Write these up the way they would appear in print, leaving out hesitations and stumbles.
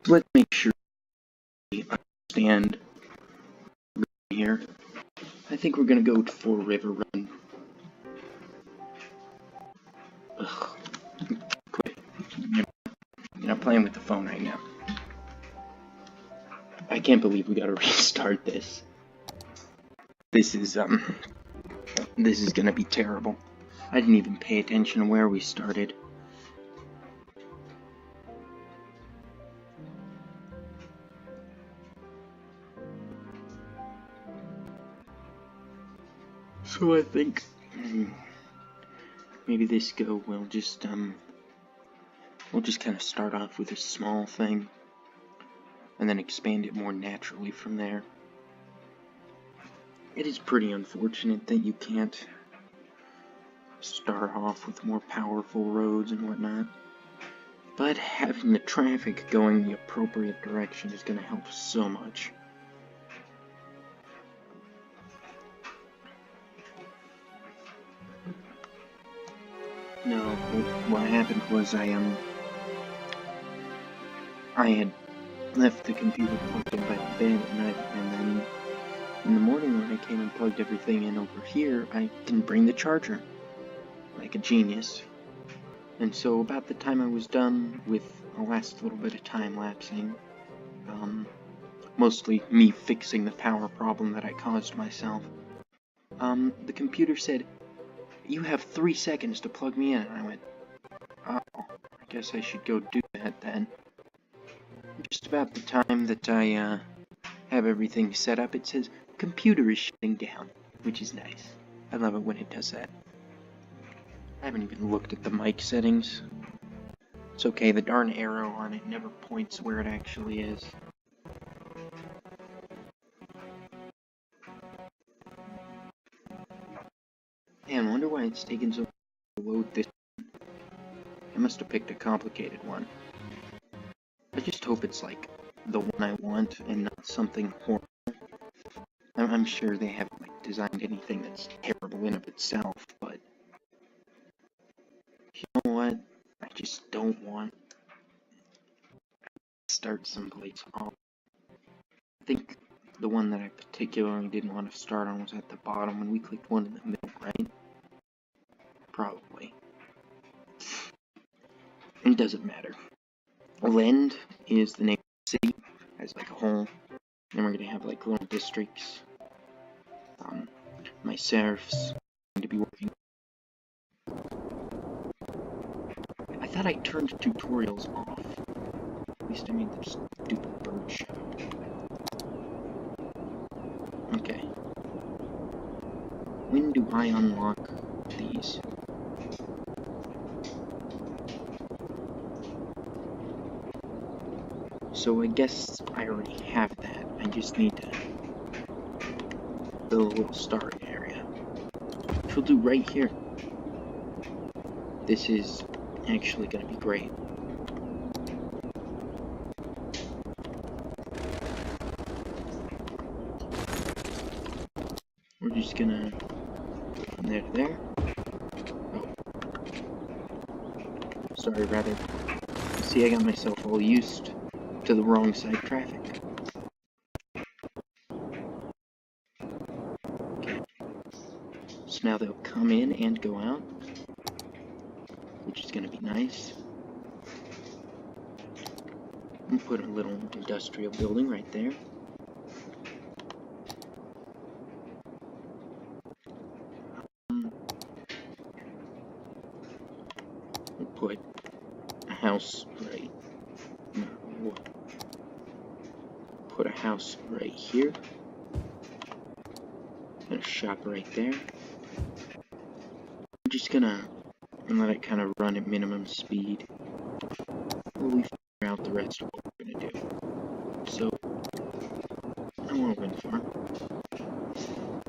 Let's make sure we understand here. I think we're gonna go for River Run. Ugh. Quit. You're not playing with the phone right now. I can't believe we gotta restart this. This is gonna be terrible. I didn't even pay attention to where we started. So I think maybe this go we'll just kind of start off with a small thing and then expand it more naturally from there. It is pretty unfortunate that you can't start off with more powerful roads and whatnot, but having the traffic going the appropriate direction is going to help so much. No, what happened was I had left the computer plugged in by the bed at night, and then in the morning when I came and plugged everything in over here, I didn't bring the charger, like a genius. And so about the time I was done with the last little bit of time lapsing, mostly me fixing the power problem that I caused myself, the computer said, "You have 3 seconds to plug me in," and I went, "Oh, I guess I should go do that then." Just about the time that I have everything set up, it says, "Computer is shutting down," which is nice. I love it when it does that. I haven't even looked at the mic settings. It's okay, the darn arrow on it never points where it actually is. Man, I wonder why it's taken so long to load this. I must have picked a complicated one. I just hope it's like the one I want and not something horrible. I'm sure they haven't like designed anything that's terrible in of itself, but you know what? I just don't want to start someplace off. I think the one that I particularly didn't want to start on was at the bottom when we clicked one in the middle, right? Probably. It doesn't matter. Lend is the name of the city, as like a whole. Then we're going to have like little districts. My serfs are going to be working. I thought I turned tutorials off. At least I made the stupid bird shut up. Okay. When do I unlock these? So I guess I already have that. I just need to build a little starting area, which we'll do right here. This is actually going to be great. We're just gonna go from there to there. Oh. Sorry, rather. See, I got myself all used to the wrong side traffic. Okay. So now they'll come in and go out, which is going to be nice. And put a little industrial building right there. We'll put a house right. No, we'll put a house right here. And a shop right there. I'm just gonna let it kind of run at minimum speed while we figure out the rest of what we're gonna do. So, I want a wind farm.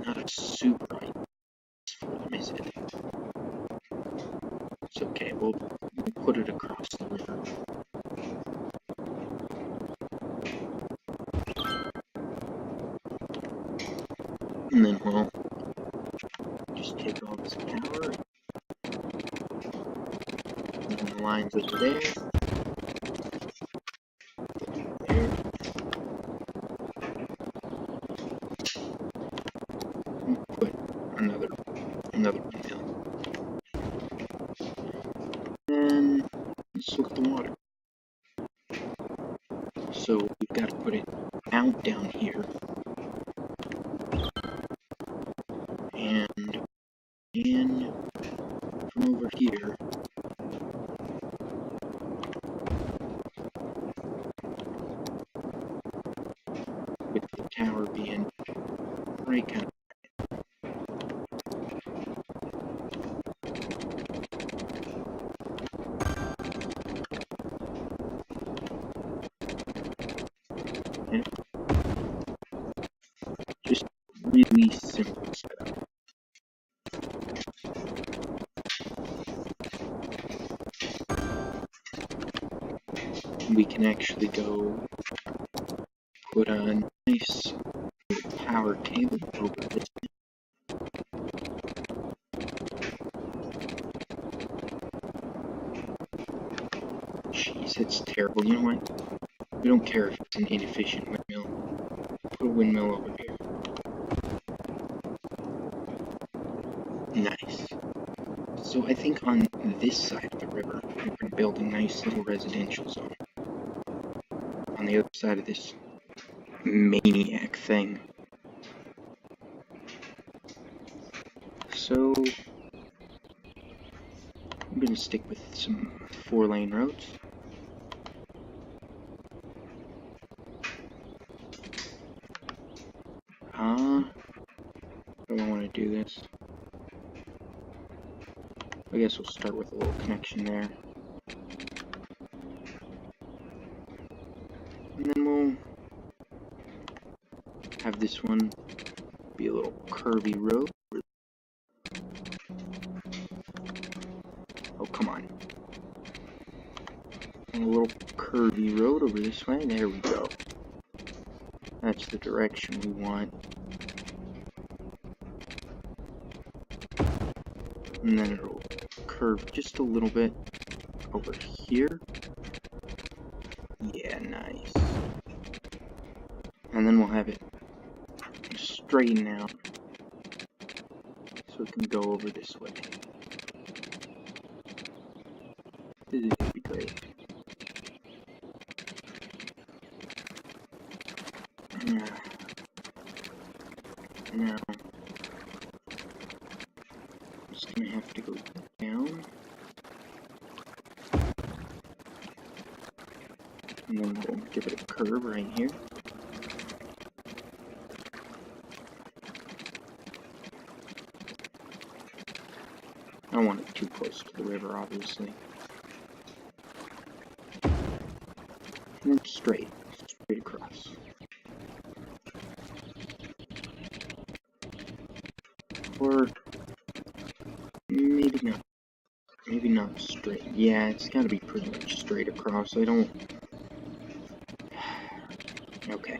Not a super idea for them, is it? It's okay, we'll put it across the river. And then we'll just take all this power and the lines over there. another windmill. Then let's look at the water. So we've got to put it out down here, and in from over here. With the tower being right kind of. Yeah. Just really simple setup. We can actually go put a nice power cable over this. Jeez, that's terrible. You know what? We don't care if it's an inefficient windmill. Put a windmill over here. Nice. So I think on this side of the river, we can build a nice little residential zone. On the other side of this maniac thing. So I'm gonna stick with some 4-lane roads. How do I want to do this? I guess we'll start with a little connection there. And then we'll have this one be a little curvy road. Oh, come on. And a little curvy road over this way. There we go. That's the direction we want. And then it'll curve just a little bit over here. Yeah, nice. And then we'll have it straighten out so it can go over this way. This is gonna be great. Now, I'm just gonna have to go down. And then we'll give it a curve right here. I don't want it too close to the river, obviously. And then straight across. Or maybe not. Maybe not straight. Yeah, it's gotta be pretty much straight across. I don't... Okay.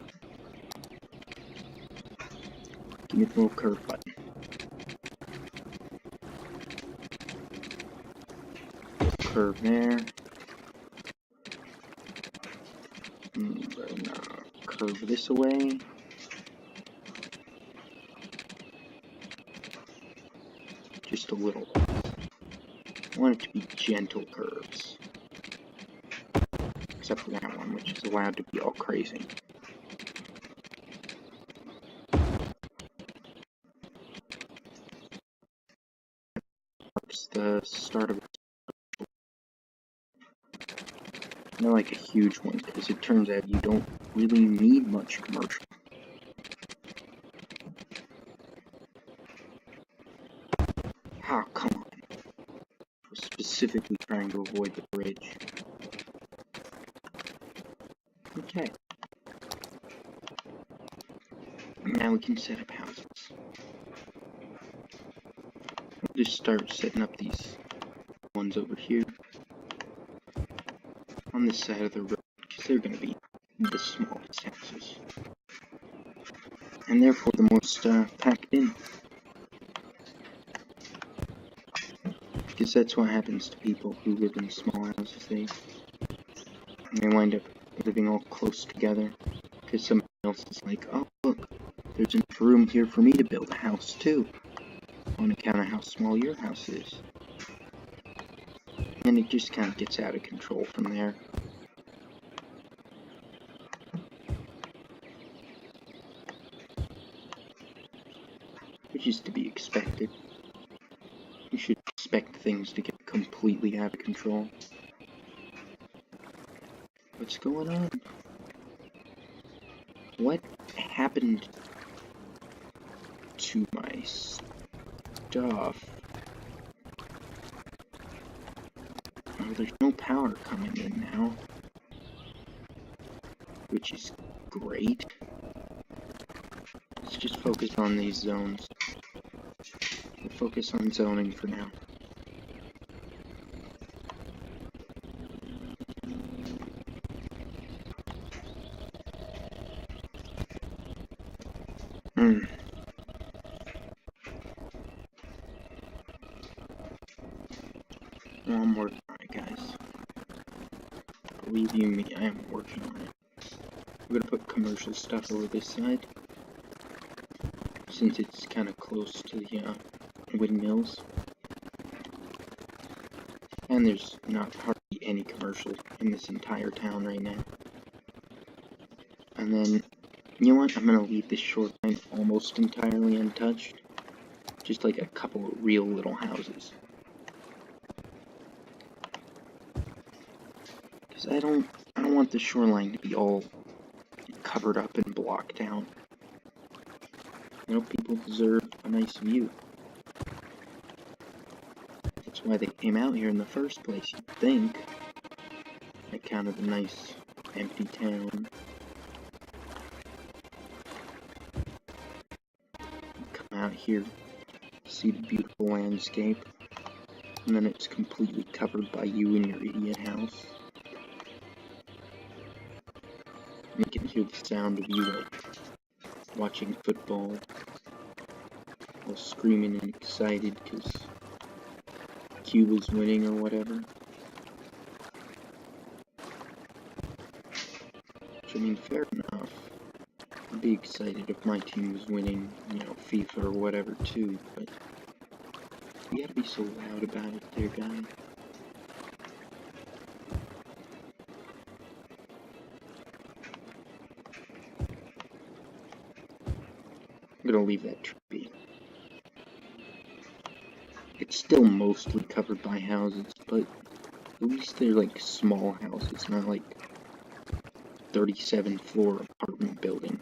Give me the little curve button. Curve there. And then, curve this away. Just a little. I want it to be gentle curves. Except for that one, which is allowed to be all crazy. That's the start of it. Not like a huge one, because it turns out you don't really need much commercial. Oh, come on. I was specifically trying to avoid the bridge. Okay. Now we can set up houses. We'll just start setting up these ones over here. On this side of the road, because they're going to be the smallest houses. And therefore the most packed in. Because that's what happens to people who live in small houses. They wind up living all close together. Because somebody else is like, oh look, there's enough room here for me to build a house too. on account of how small your house is. And it just kind of gets out of control from there. Which is to be expected. You should expect things to get completely out of control. What's going on? What happened to my stuff? Oh, there's no power coming in now, which is great. Let's just focus on these zones. We'll focus on zoning for now. Well, I'm working on it, guys. Believe you me, I am working on it. I'm gonna put commercial stuff over this side, since it's kind of close to the windmills. And there's not hardly any commercial in this entire town right now. And then, you know what? I'm gonna leave this shoreline almost entirely untouched. Just like a couple of real little houses. Because I don't want the shoreline to be all covered up and blocked out. You know, people deserve a nice view. That's why they came out here in the first place, you'd think. Like kind of a nice, empty town. Come out here, see the beautiful landscape, and then it's completely covered by you and your idiot house. You can hear the sound of you like watching football, all screaming and excited because Cuba's winning or whatever. Which, I mean, fair enough. I'd be excited if my team was winning, you know, FIFA or whatever too, but you gotta be so loud about it there, guy. I'm gonna leave that tree be. It's still mostly covered by houses, but at least they're like small houses, not like 37-floor apartment buildings.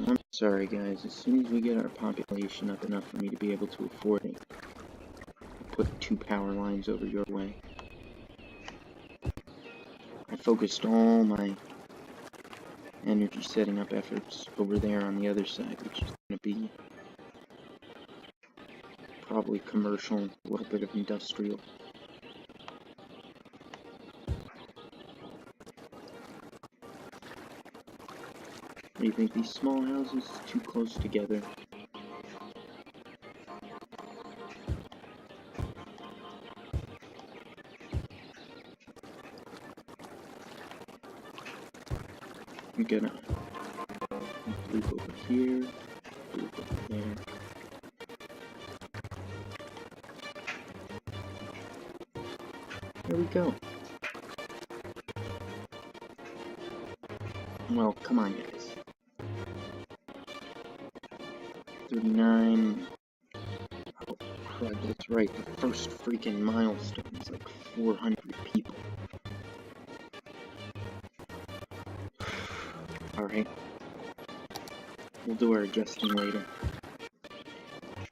I'm sorry guys, as soon as we get our population up enough for me to be able to afford it, I'll put 2 power lines over your way. I focused all my energy setting up efforts over there on the other side, which is going to be probably commercial, a little bit of industrial. What do you think? These small houses too close together? I'm gonna loop over here, loop over there. There we go. Well, come on, guys. 39. Oh, crud, that's right. The first freaking milestone is like 400 people. Alright. We'll do our adjusting later.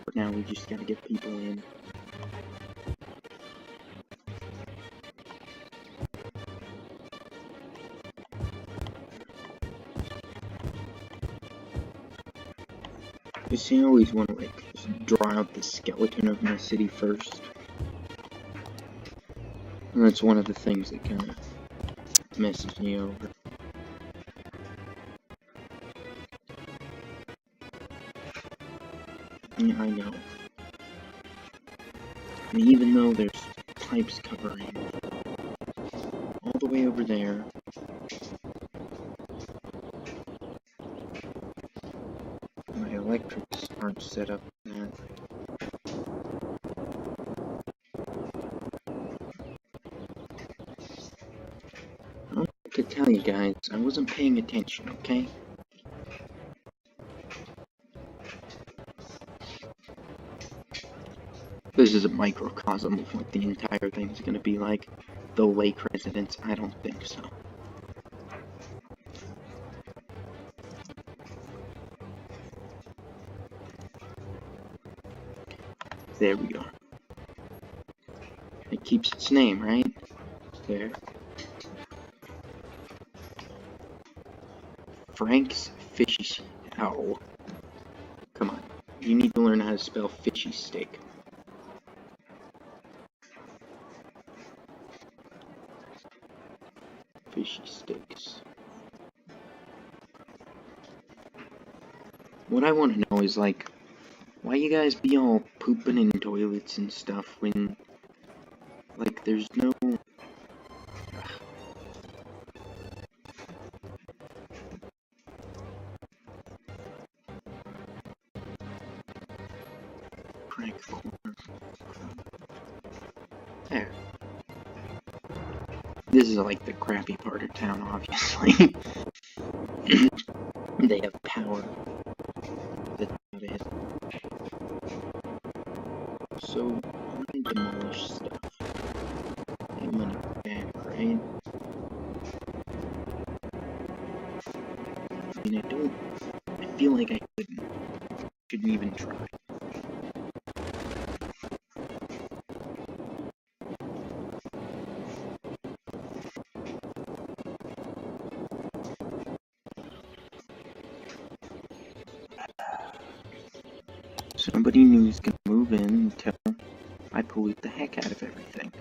For now, we just gotta get people in. You see, I always want to, like, just draw out the skeleton of my city first. And that's one of the things that kind of messes me over. Yeah, I know. And even though there's pipes covering all the way over there, my electrics aren't set up for that. I don't have to tell you guys, I wasn't paying attention, okay? This is a microcosm of what the entire thing's gonna be like. The lake residents, I don't think so. There we are. It keeps its name, right? There. Frank's Fishy... Oh. Come on. You need to learn how to spell fishy steak. Fishy steaks. What I want to know is, like, why you guys be all pooping in toilets and stuff when, like, there's no... Crank corner. There. This is, like, the crappy part of town, obviously. They have power. That's about it. So, I'm gonna demolish stuff. Get money back, right? I mean, I feel like I shouldn't even try. Somebody new is gonna move in until I pollute the heck out of everything.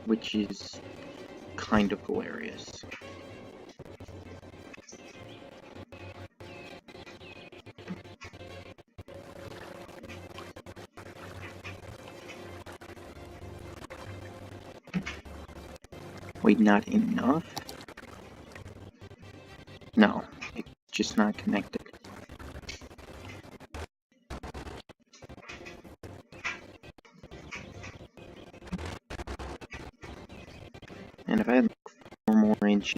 Which is kind of hilarious. Wait, not enough? No, it's just not connected. And if I had 4 more inches,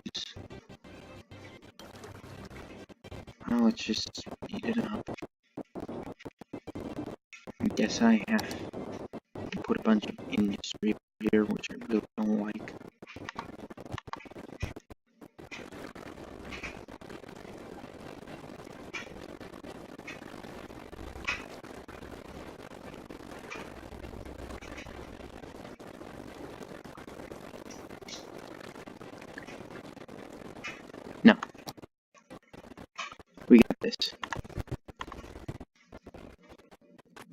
well, let's just speed it up. I guess I have to put a bunch of industry here, which I really don't like. No. We got this.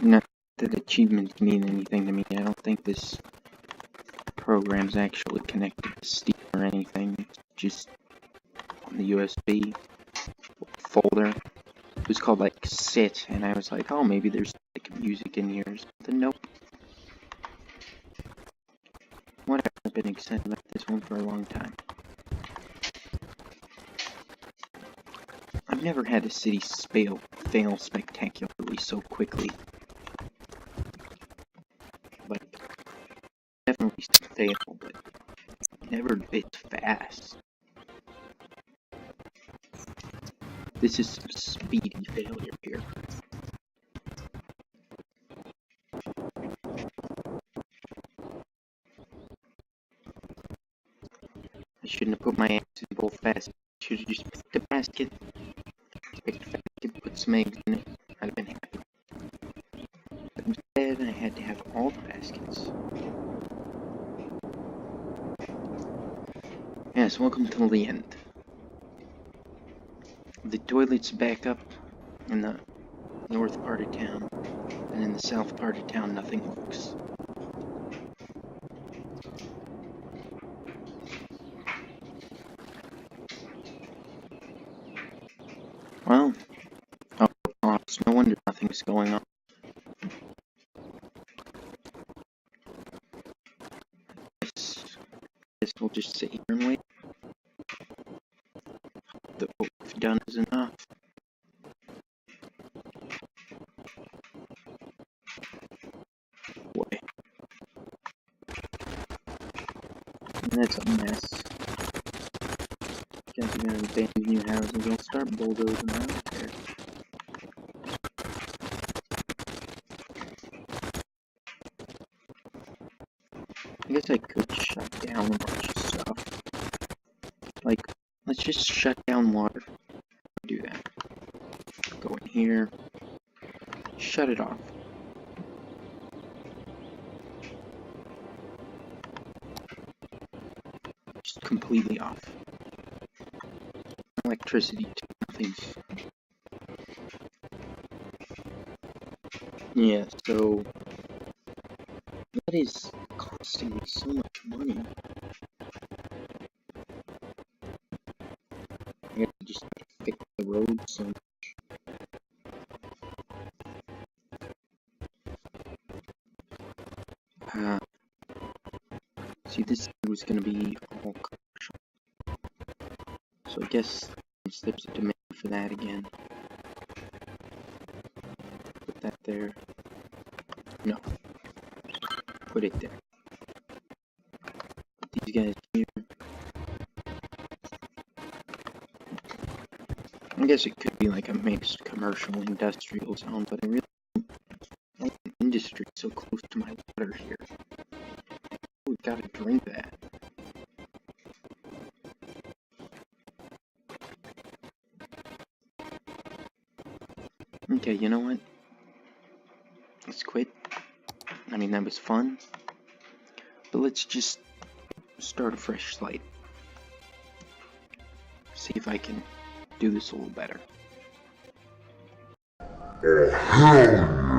Not that achievements mean anything to me. I don't think this program's actually connected to Steam or anything. It's just on the USB folder. It was called like Sit, and I was like, oh, maybe there's like music in here or something. Nope. Whatever, I've been excited about this one for a long time. I've never had a city fail spectacularly so quickly. Like, definitely fail, but never this fast. This is some speedy failure here. I shouldn't have put my eggs in both baskets. I should have just picked a basket. Put some eggs in it. I'd have been happy. But instead, I had to have all the baskets. Yes, welcome to the end. The toilet's back up in the north part of town, and in the south part of town, nothing works. Well, oh, no wonder what's going on. Guess we'll just sit here and wait. That what we've done is enough. Boy. And that's a mess. Guess we're gonna abandon new houses. I'll start bulldozing out there. I guess I could shut down a bunch of stuff. Like, let's just shut down water. Do that. Go in here. Shut it off. Just completely off. Electricity too. Nothing's... Yeah, so... that is costing me so much money. I have to just fix the road so much. See, this was gonna be all commercial. So I guess there's a demand for that again. Put that there. No. Put it there. Put these guys here. I guess it could be like a mixed commercial industrial zone, but I really don't like an industry so close to my water here. We gotta drink that. Okay, you know what? Let's quit. I mean, that was fun. But let's just start a fresh slate. See if I can do this a little better. Oh, hell yeah!